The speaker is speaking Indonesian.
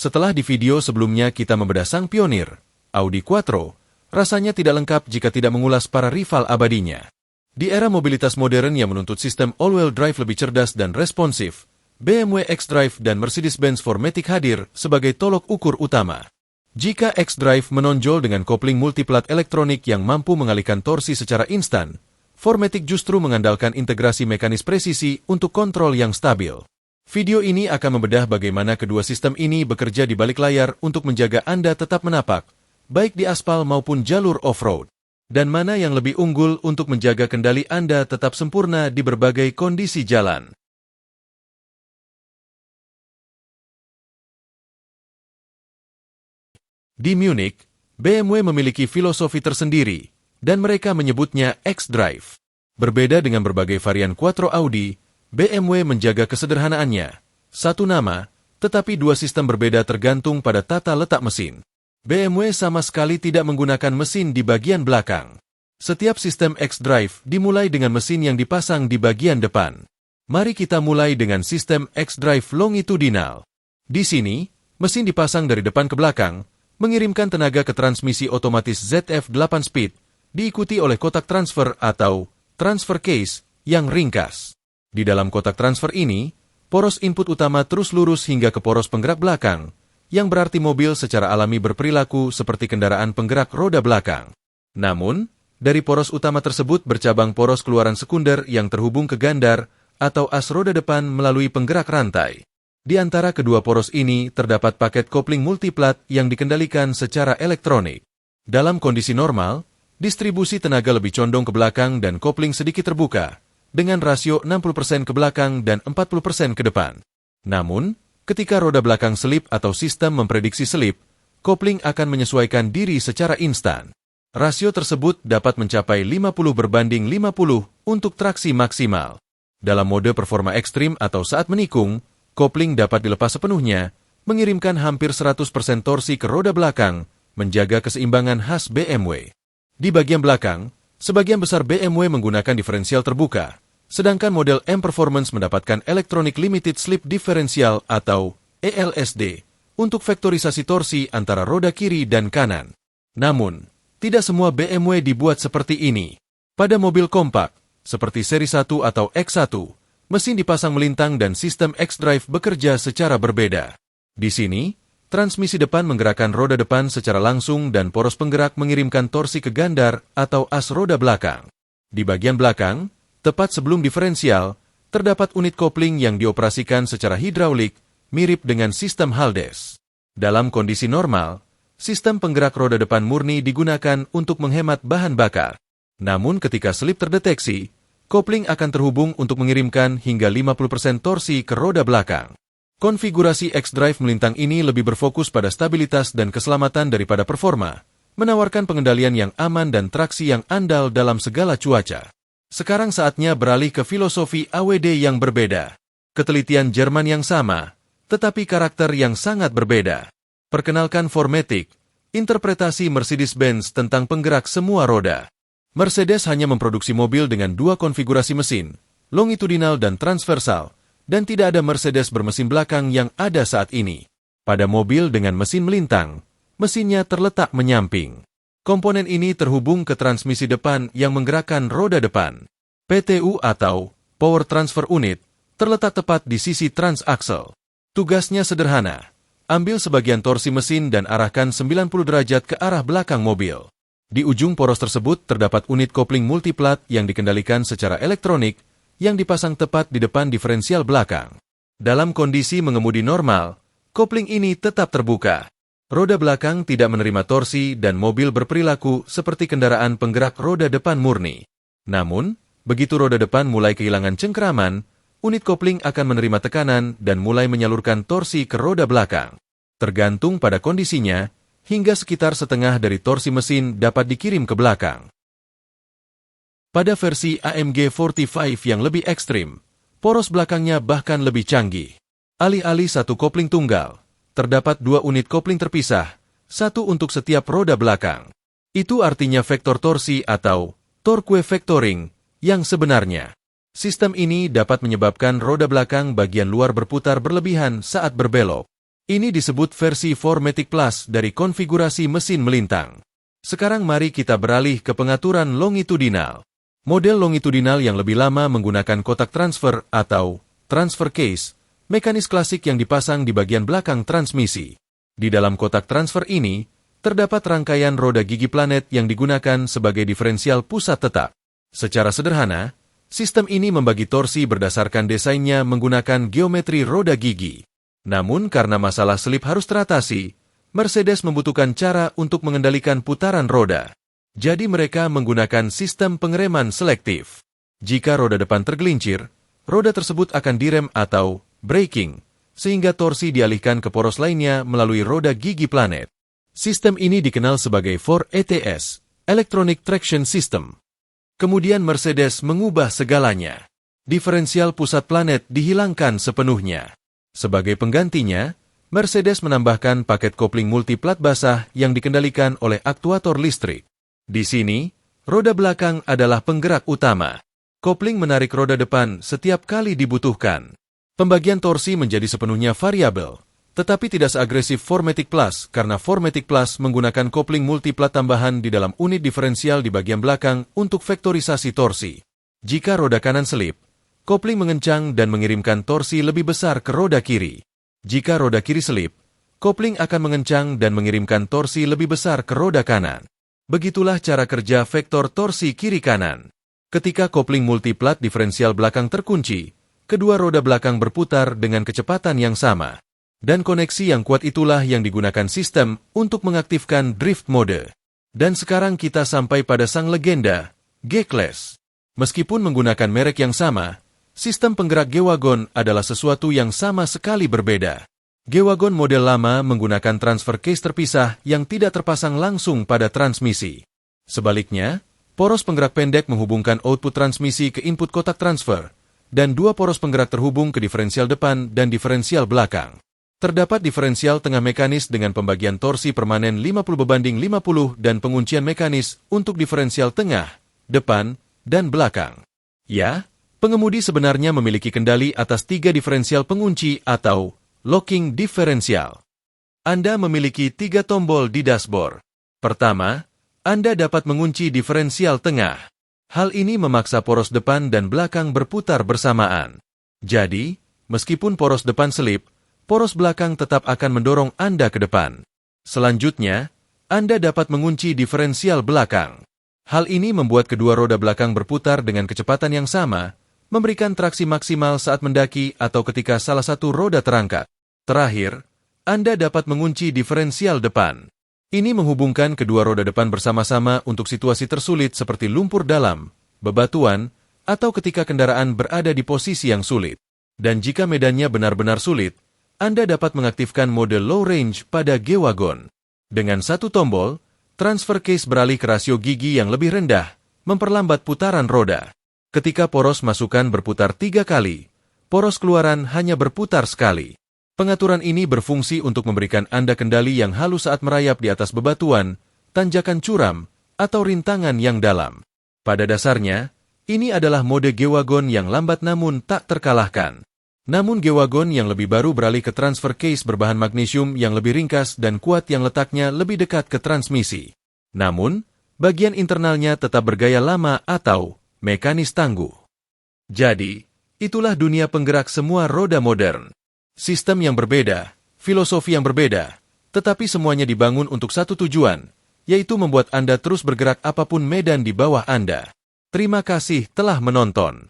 Setelah di video sebelumnya kita membedah sang pionir, Audi Quattro, rasanya tidak lengkap jika tidak mengulas para rival abadinya. Di era mobilitas modern yang menuntut sistem all-wheel drive lebih cerdas dan responsif, BMW xDrive dan Mercedes-Benz 4MATIC hadir sebagai tolok ukur utama. Jika xDrive menonjol dengan kopling multiplat elektronik yang mampu mengalihkan torsi secara instan, 4MATIC justru mengandalkan integrasi mekanis presisi untuk kontrol yang stabil. Video ini akan membedah bagaimana kedua sistem ini bekerja di balik layar untuk menjaga Anda tetap menapak, baik di aspal maupun jalur off-road. Dan mana yang lebih unggul untuk menjaga kendali Anda tetap sempurna di berbagai kondisi jalan. Di Munich, BMW memiliki filosofi tersendiri, dan mereka menyebutnya xDrive. Berbeda dengan berbagai varian Quattro Audi, BMW menjaga kesederhanaannya. Satu nama, tetapi dua sistem berbeda tergantung pada tata letak mesin. BMW sama sekali tidak menggunakan mesin di bagian belakang. Setiap sistem xDrive dimulai dengan mesin yang dipasang di bagian depan. Mari kita mulai dengan sistem xDrive longitudinal. Di sini, mesin dipasang dari depan ke belakang, mengirimkan tenaga ke transmisi otomatis ZF8 Speed, diikuti oleh kotak transfer atau transfer case yang ringkas. Di dalam kotak transfer ini, poros input utama terus lurus hingga ke poros penggerak belakang, yang berarti mobil secara alami berperilaku seperti kendaraan penggerak roda belakang. Namun, dari poros utama tersebut bercabang poros keluaran sekunder yang terhubung ke gandar atau as roda depan melalui penggerak rantai. Di antara kedua poros ini terdapat paket kopling multiplat yang dikendalikan secara elektronik. Dalam kondisi normal, distribusi tenaga lebih condong ke belakang dan kopling sedikit terbuka, dengan rasio 60% ke belakang dan 40% ke depan. Namun, ketika roda belakang selip atau sistem memprediksi selip, kopling akan menyesuaikan diri secara instan. Rasio tersebut dapat mencapai 50/50 untuk traksi maksimal. Dalam mode performa ekstrim atau saat menikung, kopling dapat dilepas sepenuhnya, mengirimkan hampir 100% torsi ke roda belakang, menjaga keseimbangan khas BMW. Di bagian belakang, sebagian besar BMW menggunakan diferensial terbuka, sedangkan model M Performance mendapatkan Electronic Limited Slip Differential atau ELSD untuk vektorisasi torsi antara roda kiri dan kanan. Namun, tidak semua BMW dibuat seperti ini. Pada mobil kompak, seperti seri 1 atau X1, mesin dipasang melintang dan sistem xDrive bekerja secara berbeda. Di sini, transmisi depan menggerakkan roda depan secara langsung dan poros penggerak mengirimkan torsi ke gandar atau as roda belakang. Di bagian belakang, tepat sebelum diferensial, terdapat unit kopling yang dioperasikan secara hidraulik, mirip dengan sistem Haldes. Dalam kondisi normal, sistem penggerak roda depan murni digunakan untuk menghemat bahan bakar. Namun ketika selip terdeteksi, kopling akan terhubung untuk mengirimkan hingga 50% torsi ke roda belakang. Konfigurasi xDrive melintang ini lebih berfokus pada stabilitas dan keselamatan daripada performa, menawarkan pengendalian yang aman dan traksi yang andal dalam segala cuaca. Sekarang saatnya beralih ke filosofi AWD yang berbeda. Ketelitian Jerman yang sama, tetapi karakter yang sangat berbeda. Perkenalkan 4MATIC, interpretasi Mercedes-Benz tentang penggerak semua roda. Mercedes hanya memproduksi mobil dengan dua konfigurasi mesin, longitudinal dan transversal, dan tidak ada Mercedes bermesin belakang yang ada saat ini. Pada mobil dengan mesin melintang, mesinnya terletak menyamping. Komponen ini terhubung ke transmisi depan yang menggerakkan roda depan. PTU atau Power Transfer Unit terletak tepat di sisi transaksel. Tugasnya sederhana, ambil sebagian torsi mesin dan arahkan 90 derajat ke arah belakang mobil. Di ujung poros tersebut terdapat unit kopling multiplat yang dikendalikan secara elektronik yang dipasang tepat di depan diferensial belakang. Dalam kondisi mengemudi normal, kopling ini tetap terbuka. Roda belakang tidak menerima torsi dan mobil berperilaku seperti kendaraan penggerak roda depan murni. Namun, begitu roda depan mulai kehilangan cengkeraman, unit kopling akan menerima tekanan dan mulai menyalurkan torsi ke roda belakang. Tergantung pada kondisinya, hingga sekitar setengah dari torsi mesin dapat dikirim ke belakang. Pada versi AMG 45 yang lebih ekstrim, poros belakangnya bahkan lebih canggih. Alih-alih satu kopling tunggal, terdapat dua unit kopling terpisah, satu untuk setiap roda belakang. Itu artinya vektor torsi atau torque vectoring yang sebenarnya. Sistem ini dapat menyebabkan roda belakang bagian luar berputar berlebihan saat berbelok. Ini disebut versi 4MATIC Plus dari konfigurasi mesin melintang. Sekarang mari kita beralih ke pengaturan longitudinal. Model longitudinal yang lebih lama menggunakan kotak transfer atau transfer case, mekanis klasik yang dipasang di bagian belakang transmisi. Di dalam kotak transfer ini, terdapat rangkaian roda gigi planet yang digunakan sebagai diferensial pusat tetap. Secara sederhana, sistem ini membagi torsi berdasarkan desainnya menggunakan geometri roda gigi. Namun karena masalah selip harus teratasi, Mercedes membutuhkan cara untuk mengendalikan putaran roda. Jadi mereka menggunakan sistem pengereman selektif. Jika roda depan tergelincir, roda tersebut akan direm atau braking, sehingga torsi dialihkan ke poros lainnya melalui roda gigi planet. Sistem ini dikenal sebagai 4ATS, Electronic Traction System. Kemudian Mercedes mengubah segalanya. Diferensial pusat planet dihilangkan sepenuhnya. Sebagai penggantinya, Mercedes menambahkan paket kopling multiplat basah yang dikendalikan oleh aktuator listrik. Di sini, roda belakang adalah penggerak utama. Kopling menarik roda depan setiap kali dibutuhkan. Pembagian torsi menjadi sepenuhnya variabel, tetapi tidak seagresif 4MATIC Plus karena 4MATIC Plus menggunakan kopling multiplat tambahan di dalam unit diferensial di bagian belakang untuk vektorisasi torsi. Jika roda kanan selip, kopling mengencang dan mengirimkan torsi lebih besar ke roda kiri. Jika roda kiri selip, kopling akan mengencang dan mengirimkan torsi lebih besar ke roda kanan. Begitulah cara kerja vektor torsi kiri-kanan. Ketika kopling multiplat diferensial belakang terkunci, kedua roda belakang berputar dengan kecepatan yang sama. Dan koneksi yang kuat itulah yang digunakan sistem untuk mengaktifkan drift mode. Dan sekarang kita sampai pada sang legenda, G-Class. Meskipun menggunakan merek yang sama, sistem penggerak G-Wagon adalah sesuatu yang sama sekali berbeda. G-Wagon model lama menggunakan transfer case terpisah yang tidak terpasang langsung pada transmisi. Sebaliknya, poros penggerak pendek menghubungkan output transmisi ke input kotak transfer, dan dua poros penggerak terhubung ke diferensial depan dan diferensial belakang. Terdapat diferensial tengah mekanis dengan pembagian torsi permanen 50/50 dan penguncian mekanis untuk diferensial tengah, depan, dan belakang. Ya, pengemudi sebenarnya memiliki kendali atas 3 diferensial pengunci atau locking diferensial. Anda memiliki 3 tombol di dashboard. Pertama, Anda dapat mengunci diferensial tengah. Hal ini memaksa poros depan dan belakang berputar bersamaan. Jadi, meskipun poros depan selip, poros belakang tetap akan mendorong Anda ke depan. Selanjutnya, Anda dapat mengunci diferensial belakang. Hal ini membuat kedua roda belakang berputar dengan kecepatan yang sama, memberikan traksi maksimal saat mendaki atau ketika salah satu roda terangkat. Terakhir, Anda dapat mengunci diferensial depan. Ini menghubungkan kedua roda depan bersama-sama untuk situasi tersulit seperti lumpur dalam, bebatuan, atau ketika kendaraan berada di posisi yang sulit. Dan jika medannya benar-benar sulit, Anda dapat mengaktifkan mode low range pada G-Wagon. Dengan satu tombol, transfer case beralih ke rasio gigi yang lebih rendah, memperlambat putaran roda. Ketika poros masukan berputar 3 kali, poros keluaran hanya berputar sekali. Pengaturan ini berfungsi untuk memberikan Anda kendali yang halus saat merayap di atas bebatuan, tanjakan curam, atau rintangan yang dalam. Pada dasarnya, ini adalah mode G-Wagon yang lambat namun tak terkalahkan. Namun G-Wagon yang lebih baru beralih ke transfer case berbahan magnesium yang lebih ringkas dan kuat yang letaknya lebih dekat ke transmisi. Namun, bagian internalnya tetap bergaya lama atau mekanis tangguh. Jadi, itulah dunia penggerak semua roda modern. Sistem yang berbeda, filosofi yang berbeda, tetapi semuanya dibangun untuk satu tujuan, yaitu membuat Anda terus bergerak apapun medan di bawah Anda. Terima kasih telah menonton.